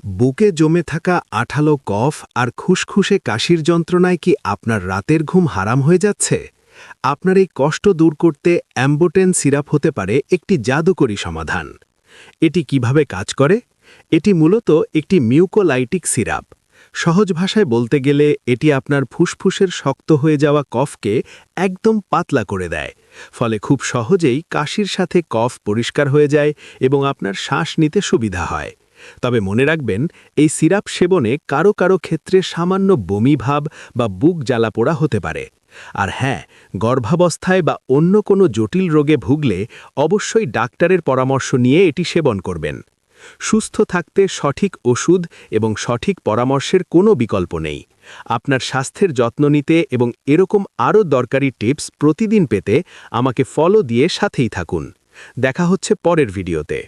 বুকে জমে থাকা আঠালো কফ আর খুসখুসে কাশির যন্ত্রণায় কি আপনার রাতের ঘুম হারাম হয়ে যাচ্ছে? আপনার এই কষ্ট দূর করতে অ্যাম্বোটেন সিরাপ হতে পারে একটি জাদুকরী সমাধান। এটি কিভাবে কাজ করে? এটি মূলত একটি মিউকোলাইটিক সিরাপ। সহজ ভাষায় বলতে গেলে এটি আপনার ফুসফুসের শক্ত হয়ে যাওয়া কফকে একদম পাতলা করে দেয়। ফলে খুব সহজেই কাশির সাথে কফ পরিষ্কার হয়ে যায় এবং আপনার শ্বাস নিতে সুবিধা হয়। তবে মনে রাখবেন, এই সিরাপ সেবনে কারো কারো ক্ষেত্রে সামান্য বমি ভাব বা বুক জ্বালাপোড়া হতে পারে। আর হ্যাঁ, গর্ভাবস্থায় বা অন্য কোনো জটিল রোগে ভুগলে অবশ্যই ডাক্তারের পরামর্শ নিয়ে এটি সেবন করবেন। সুস্থ থাকতে সঠিক ওষুধ এবং সঠিক পরামর্শের কোনো বিকল্প নেই। আপনার স্বাস্থ্যের যত্ন নিতে এবং এরকম আরও দরকারি টিপস প্রতিদিন পেতে আমাকে ফলো দিয়ে সাথেই থাকুন। দেখা হচ্ছে পরের ভিডিওতে।